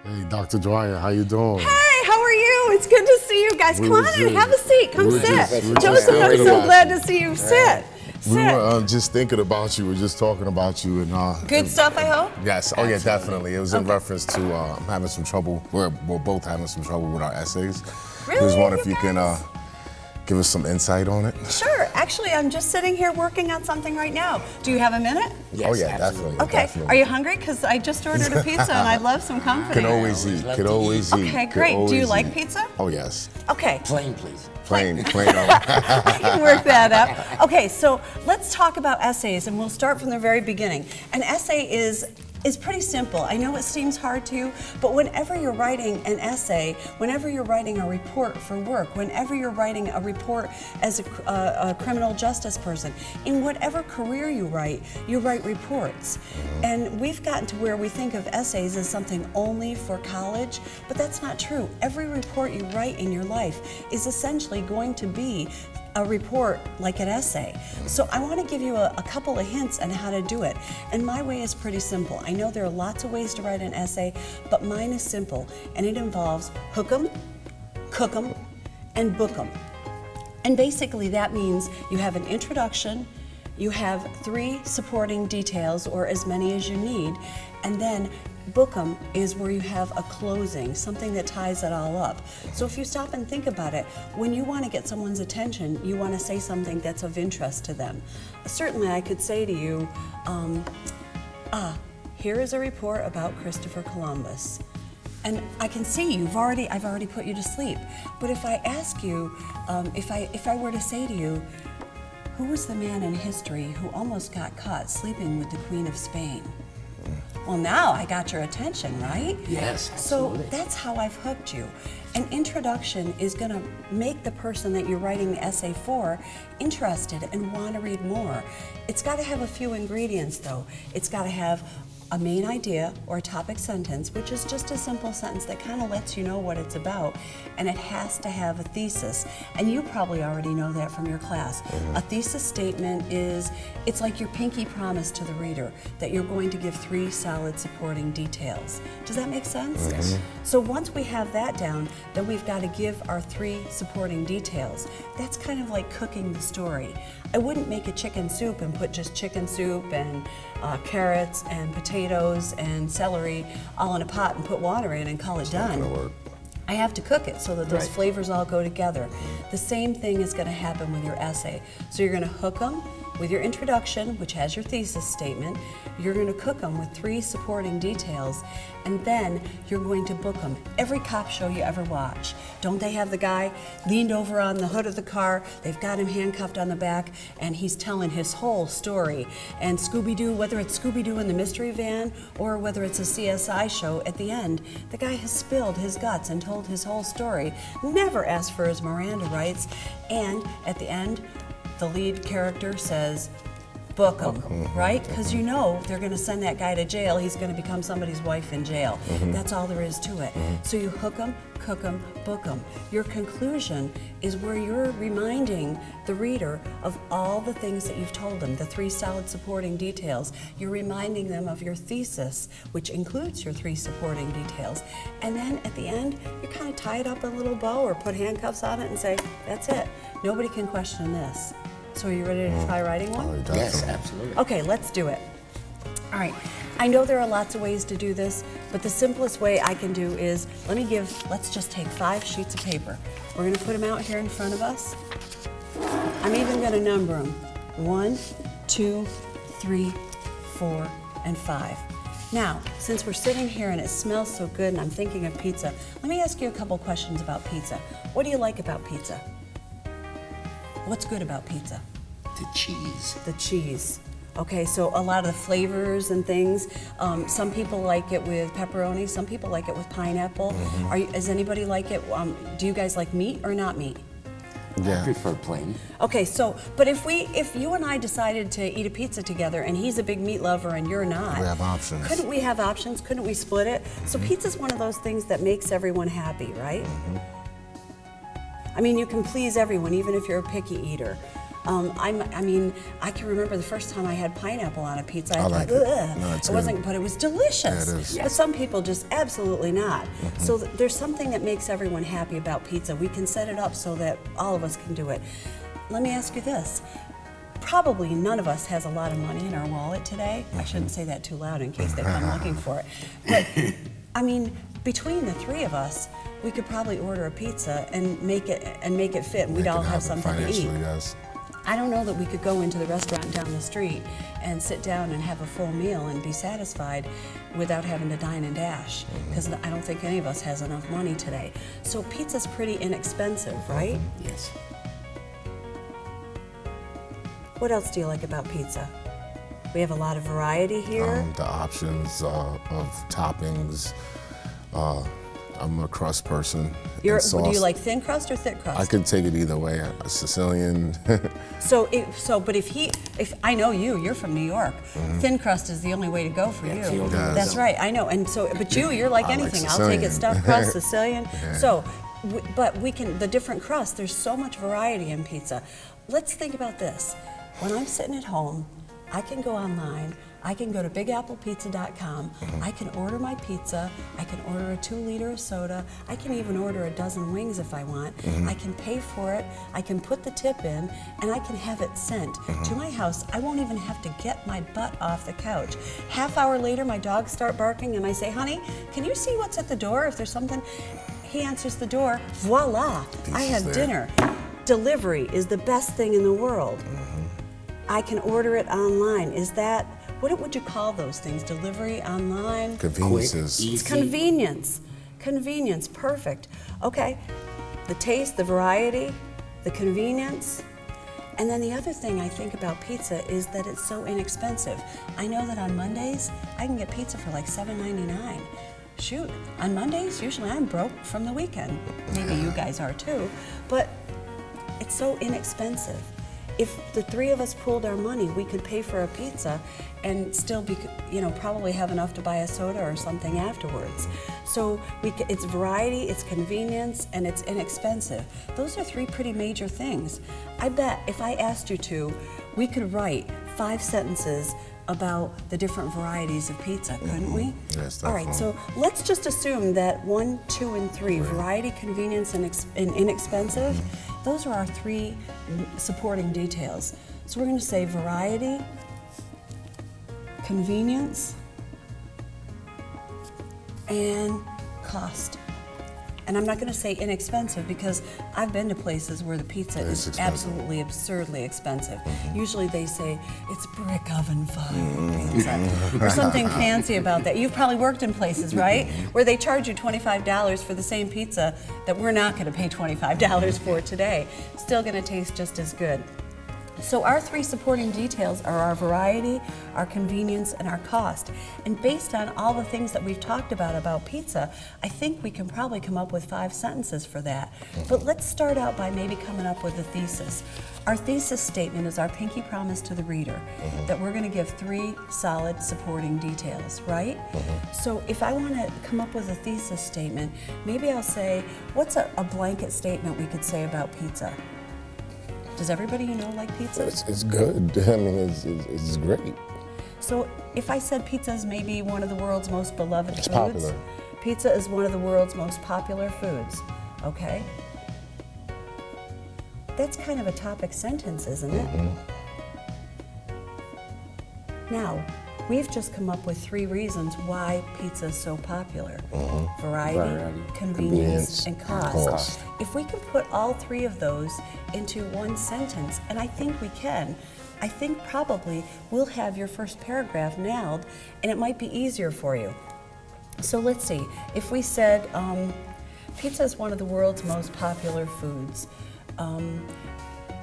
Hey, Dr. Dwyer, how you doing? Hey, how are you? It's good to see you guys. Come on in, have a seat. Come sit. we Joseph, I'm thinking so about glad you. to see you. Sit. We were just thinking about you. We were just talking about you and Good stuff, I hope? Yes. Oh yeah, definitely. It was in reference to I'm having some trouble. We're both having some trouble with our essays. Really? I was wondering if You you can guys? give us some insight on it. Sure. Actually, I'm just sitting here working on something right now. Do you have a minute? Yes, Oh yeah, absolutely. definitely. Okay. Definitely. Are you hungry? Because I just ordered a pizza and I'd love some company. Can always eat. love Can to always eat. Okay, Can great. Do you always like eat. pizza? Oh yes. Okay. Plain, please. Plain. I can work that out. Okay, so let's talk about essays, and we'll start from the very beginning. An essay is pretty simple. I know it seems hard to you, but whenever you're writing an essay, whenever you're writing a report for work, whenever you're writing a report as a criminal justice person, in whatever career you write reports. And we've gotten to where we think of essays as something only for college, but that's not true. Every report you write in your life is essentially going to be a report like an essay. So I want to give you a couple of hints on how to do it. And my way is pretty simple. I know there are lots of ways to write an essay, but mine is simple, and it involves hook 'em, cook 'em, and book 'em. And basically that means you have an introduction, you have 3 supporting details, or as many as you need, and then book 'em is where you have a closing, something that ties it all up. So if you stop and think about it, when you want to get someone's attention, you want to say something that's of interest to them. Certainly I could say to you, here is a report about Christopher Columbus. And I can see I've already put you to sleep. But if I ask you, if I were to say to you, who was the man in history who almost got caught sleeping with the Queen of Spain? Well, now I got your attention, right? Yes, absolutely. So that's how I've hooked you. An introduction is going to make the person that you're writing the essay for interested and want to read more. It's got to have a few ingredients, though. It's got to have a main idea or a topic sentence, which is just a simple sentence that kind of lets you know what it's about, and it has to have a thesis. And you probably already know that from your class. A thesis statement it's like your pinky promise to the reader that you're going to give 3 solid supporting details. Does that make sense? Yes. So once we have that down, then we've got to give our 3 supporting details. That's kind of like cooking the story. I wouldn't make a chicken soup and put just chicken soup and carrots and potatoes and celery all in a pot and put water in and call it done. I have to cook it so that those flavors all go together. The same thing is going to happen with your essay. So you're going to hook them with your introduction, which has your thesis statement. You're going to cook them with 3 supporting details, and then you're going to book them. Every cop show you ever watch, don't they have the guy leaned over on the hood of the car, they've got him handcuffed on the back, and he's telling his whole story. And Scooby-Doo, whether it's Scooby-Doo in the mystery van or whether it's a CSI show, at the end, the guy has spilled his guts and told his whole story, never asked for his Miranda rights, and at the end, the lead character says, book him, right? Because you know they're going to send that guy to jail. He's going to become somebody's wife in jail. That's all there is to it. So you hook them, cook them, book them. Your conclusion is where you're reminding the reader of all the things that you've told them, the 3 solid supporting details. You're reminding them of your thesis, which includes your 3 supporting details. And then at the end, you kind of tie it up in a little bow or put handcuffs on it and say, that's it. Nobody can question this. So are you ready to try writing one? Yes, absolutely. Okay, let's do it. All right, I know there are lots of ways to do this, but the simplest way I can do is, let's just take 5 sheets of paper. We're gonna put them out here in front of us. I'm even gonna number them. 1, 2, 3, 4, and 5. Now, since we're sitting here and it smells so good and I'm thinking of pizza, let me ask you a couple questions about pizza. What do you like about pizza? What's good about pizza? The cheese. The cheese. Okay, so a lot of the flavors and things. Some people like it with pepperoni. Some people like it with pineapple. Does anybody like it? Do you guys like meat or not meat? Yeah. I prefer plain. Okay, so but if you and I decided to eat a pizza together, and he's a big meat lover and you're not, We have options. Couldn't we have options? Couldn't we split it? So pizza's one of those things that makes everyone happy, right? I mean, you can please everyone, even if you're a picky eater. I mean, I can remember the first time I had pineapple on a pizza. I I thought, like it. ugh. No, it's It wasn't, good. but it was delicious. Yeah, it is. But some people just absolutely not. So there's something that makes everyone happy about pizza. We can set it up so that all of us can do it. Let me ask you this. Probably none of us has a lot of money in our wallet today. I shouldn't say that too loud in case they come looking for it. But I mean, between the three of us, we could probably order a pizza and make it fit, and we'd all have something to eat. Yes. I don't know that we could go into the restaurant down the street and sit down and have a full meal and be satisfied without having to dine and dash, because I don't think any of us has enough money today. So pizza's pretty inexpensive, right? Yes. What else do you like about pizza? We have a lot of variety here. The options of toppings. I'm a crust person. and Do you sauce. like thin crust or thick crust? I could take it either way. A Sicilian. But if I know you're from New York. Thin crust is the only way to go for you. That's the only way. That's right, I know. And so, but you're like I like anything. I'll take it Sicilian. stuffed crust, Sicilian. Yeah. So, but we can, the different crusts, there's so much variety in pizza. Let's think about this. When I'm sitting at home, I can go online, I can go to bigapplepizza.com, I can order my pizza, I can order a 2-liter of soda, I can even order a dozen wings if I want, I can pay for it, I can put the tip in, and I can have it sent to my house. I won't even have to get my butt off the couch. Half hour later, my dogs start barking and I say, honey, can you see what's at the door if there's something? He answers the door, voila, I have there. dinner. Delivery is the best thing in the world. I can order it online. Is that, what would you call those things? Delivery, online? Conveniences. Quick, It's easy. convenience. Convenience, perfect. Okay, the taste, the variety, the convenience. And then the other thing I think about pizza is that it's so inexpensive. I know that on Mondays, I can get pizza for like $7.99. Shoot, on Mondays, usually I'm broke from the weekend. Maybe you guys are too, but it's so inexpensive. If the three of us pooled our money, we could pay for a pizza and still be, probably have enough to buy a soda or something afterwards. So it's variety, it's convenience, and it's inexpensive. Those are three pretty major things. I bet if I asked you to, we could write 5 sentences about the different varieties of pizza, couldn't we? Yes, All right, definitely. so let's just assume that 1, 2, and 3, variety, convenience, and inexpensive, those are our 3 supporting details. So we're gonna say variety, convenience, and cost. And I'm not gonna say inexpensive because I've been to places where the pizza It's is expensive. absolutely absurdly expensive. Usually they say it's brick oven fire pizza or something fancy about that. You've probably worked in places, right? Where they charge you $25 for the same pizza that we're not gonna pay $25 for today. Still gonna taste just as good. So our 3 supporting details are our variety, our convenience, and our cost. And based on all the things that we've talked about pizza, I think we can probably come up with 5 sentences for that. But let's start out by maybe coming up with a thesis. Our thesis statement is our pinky promise to the reader that we're gonna give 3 solid supporting details, right? So if I wanna come up with a thesis statement, maybe I'll say, what's a blanket statement we could say about pizza? Does everybody like pizza? It's good. I mean, it's great. So if I said pizza is maybe one of the world's most beloved It's foods, popular. pizza is one of the world's most popular foods, okay? That's kind of a topic sentence, isn't it? Now, we've just come up with 3 reasons why pizza is so popular. Variety, Variety, convenience, convenience, and cost. cost. If we can put all 3 of those into one sentence, and I think we can, I think probably we'll have your first paragraph nailed, and it might be easier for you. So let's see, if we said pizza is one of the world's most popular foods,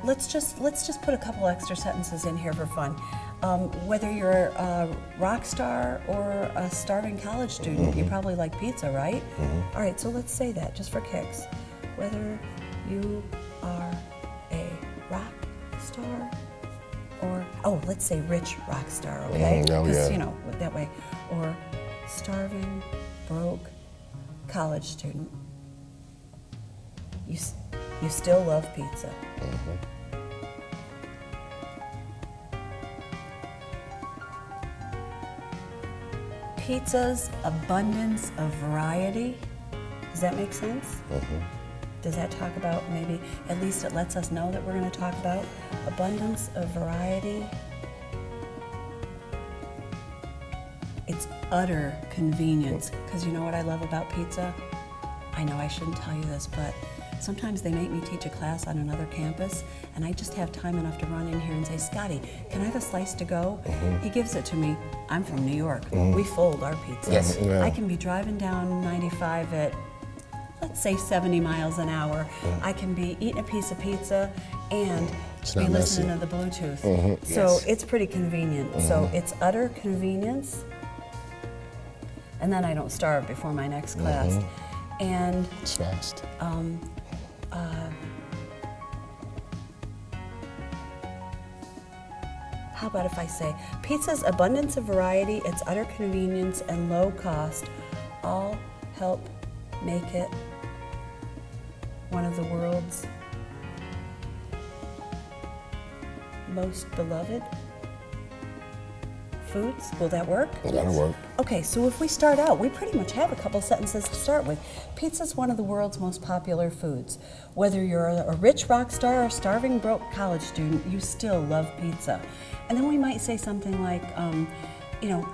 let's just put a couple extra sentences in here for fun. Whether you're a rock star or a starving college student, you probably like pizza, right? All right, so let's say that just for kicks. Whether you are a rock star or, let's say rich rock star, okay? Oh, Because, yeah. that way. Or starving, broke college student. You still love pizza. pizza's abundance of variety. Does that make sense? Does that talk about, maybe, at least it lets us know that we're going to talk about abundance of variety? It's utter convenience. Because you know what I love about pizza? I know I shouldn't tell you this, but sometimes they make me teach a class on another campus, and I just have time enough to run in here and say, Scotty, can I have a slice to go? He gives it to me. I'm from New York. We fold our pizzas. Yes. Yeah. I can be driving down 95 at, let's say, 70 miles an hour. I can be eating a piece of pizza and It's be not listening messy. to the Bluetooth. So Yes. it's pretty convenient. So it's utter convenience. And then I don't starve before my next class. And It's fast. how about if I say, pizza's abundance of variety, its utter convenience, and low cost all help make it one of the world's most beloved foods? Will that work? That'll work. Okay, so if we start out, we pretty much have a couple sentences to start with. Pizza's one of the world's most popular foods. Whether you're a rich rock star or a starving broke college student, you still love pizza. And then we might say something like, you know,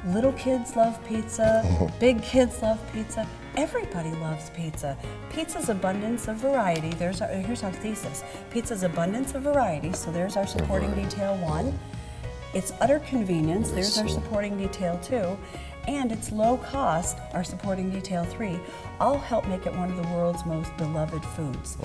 little kids love pizza, big kids love pizza, everybody loves pizza. Pizza's abundance of variety, here's our thesis. Pizza's abundance of variety, so there's our supporting detail 1. Its utter convenience, there's our supporting detail 2, and its low cost, our supporting detail 3, all help make it one of the world's most beloved foods.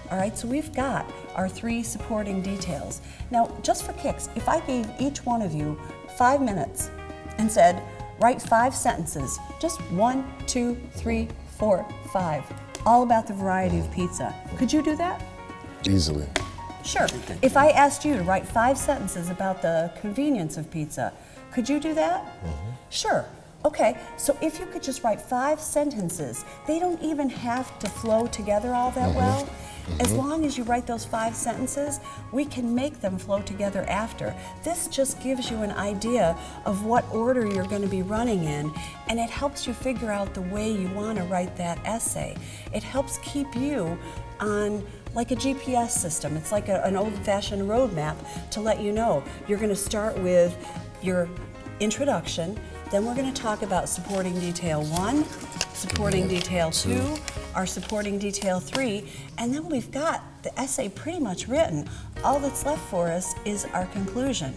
All right, so we've got our 3 supporting details. Now, just for kicks, if I gave each one of you 5 minutes and said, write 5 sentences, just 1, 2, 3, 4, 5, all about the variety of pizza, could you do that? Easily. Sure. If I asked you to write 5 sentences about the convenience of pizza, could you do that? Sure. Okay, so if you could just write 5 sentences, they don't even have to flow together all that well. As long as you write those 5 sentences, we can make them flow together after. This just gives you an idea of what order you're going to be running in, and it helps you figure out the way you want to write that essay. It helps keep you on like a GPS system. It's like an old-fashioned road map to let you know. You're going to start with your introduction, then we're going to talk about supporting detail 1, supporting detail 2, our supporting detail 3, and then we've got the essay pretty much written. All that's left for us is our conclusion.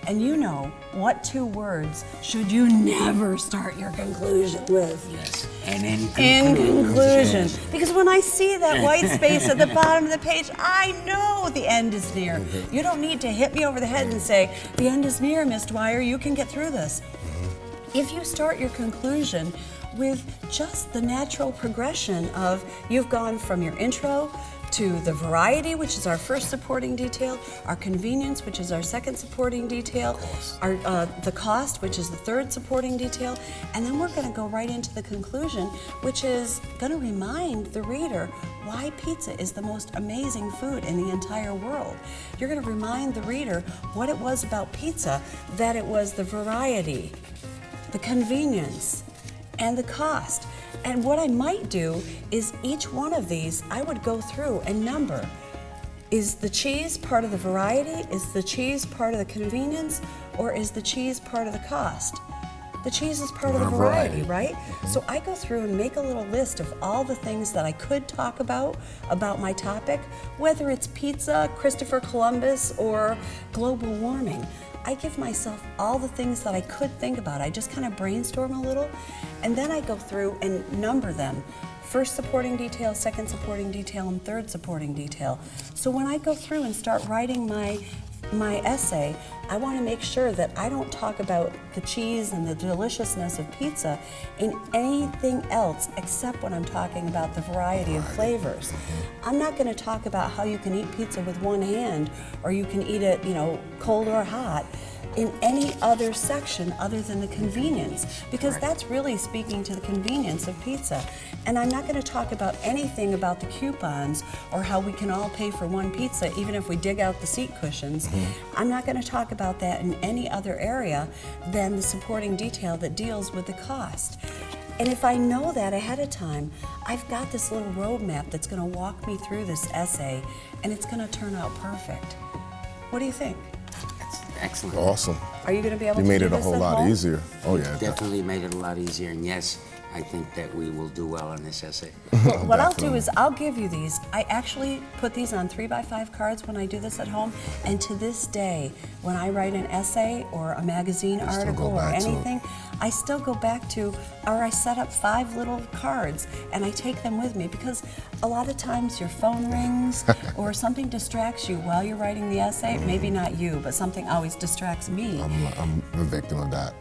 And you know, what 2 words should you never start your conclusion with? Yes. And in conclusion. Yes. Because when I see that white space at the bottom of the page, I know the end is near. You don't need to hit me over the head and say, the end is near, Miss Dwyer, you can get through this. If you start your conclusion with just the natural progression of you've gone from your intro to the variety, which is our first supporting detail, our convenience, which is our second supporting detail, our the cost, which is the third supporting detail, and then we're going to go right into the conclusion, which is going to remind the reader why pizza is the most amazing food in the entire world. You're going to remind the reader what it was about pizza, that it was the variety, the convenience, and the cost. And what I might do is each one of these, I would go through and number. Is the cheese part of the variety? Is the cheese part of the convenience? Or is the cheese part of the cost? The cheese is part of the variety, right? So I go through and make a little list of all the things that I could talk about my topic, whether it's pizza, Christopher Columbus, or global warming. I give myself all the things that I could think about. I just kind of brainstorm a little, and then I go through and number them. First supporting detail, second supporting detail, and third supporting detail. So when I go through and start writing my essay, I want to make sure that I don't talk about the cheese and the deliciousness of pizza in anything else except when I'm talking about the variety of flavors. I'm not going to talk about how you can eat pizza with one hand or you can eat it, cold or hot in any other section other than the convenience, because that's really speaking to the convenience of pizza. And I'm not going to talk about anything about the coupons or how we can all pay for one pizza even if we dig out the seat cushions I'm not going to talk about that in any other area than the supporting detail that deals with the cost. And if I know that ahead of time, I've got this little roadmap that's going to walk me through this essay, and it's going to turn out perfect. What do you think? That's excellent. Awesome. Are you going to be able You to made do it a this whole at lot home? easier. Oh yeah. Definitely made it a lot easier, and yes, I think that we will do well on this essay. Well, what I'll do is I'll give you these. I actually put these on 3x5 cards when I do this at home, and to this day, when I write an essay or a magazine still article go or back to it. anything, I still go back to, or I set up 5 little cards and I take them with me, because a lot of times your phone rings or something distracts you while you're writing the essay. Maybe not you, but something always distracts me. I'm a victim of that.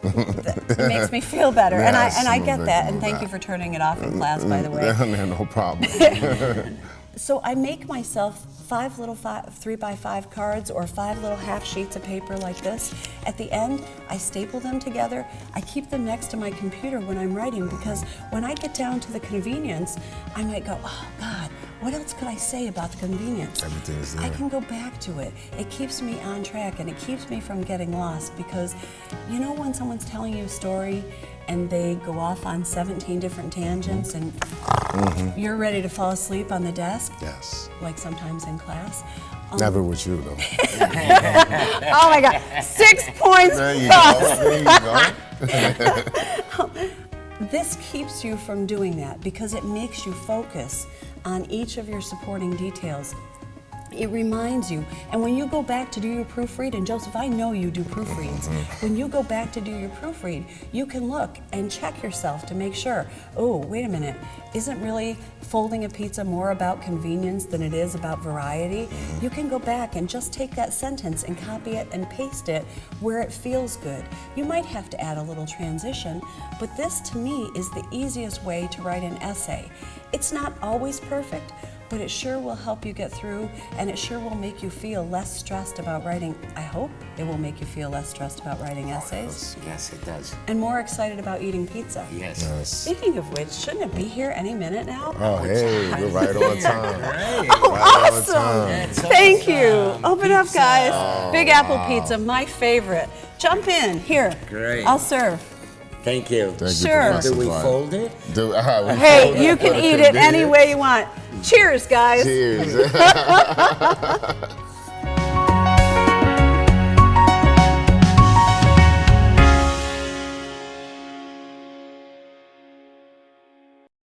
It makes me feel better, and Yes, I I'm a get that, victim and of thank that. you for turning it off in class, by the way. No problem. So I make myself 5 little 3x5 cards or 5 little half sheets of paper like this. At the end, I staple them together. I keep them next to my computer when I'm writing, because when I get down to the convenience, I might go, oh God, what else could I say about the convenience? Everything is there. I can go back to it. It keeps me on track, and it keeps me from getting lost, because you know when someone's telling you a story and they go off on 17 different tangents and you're ready to fall asleep on the desk, Yes. like sometimes in class. Never with you though. Oh my God, 6 points. There you go. There you go. This keeps you from doing that because it makes you focus on each of your supporting details. It reminds you, and when you go back to do your proofread, and Joseph, I know you do proofreads, when you go back to do your proofread, you can look and check yourself to make sure, oh, wait a minute, isn't really folding a pizza more about convenience than it is about variety? You can go back and just take that sentence and copy it and paste it where it feels good. You might have to add a little transition, but this to me is the easiest way to write an essay. It's not always perfect, but it sure will help you get through, and it sure will make you feel less stressed about writing. I hope it will make you feel less stressed about writing essays Yes, it does. and more excited about eating pizza. Yes. Yes. Speaking of which, shouldn't it be here any minute now? Oh, hey, you're right on time. Oh, Right on awesome! time. That's Thank you. awesome. Open up, guys. Oh, Big apple pizza, my favorite. Jump in. Here. Great. I'll serve. Thank you. Thank you, Sure. Professor Do we Dwyer. fold it? We Hey, fold you it can for eat it any convenience. way you want. Cheers, guys. Cheers.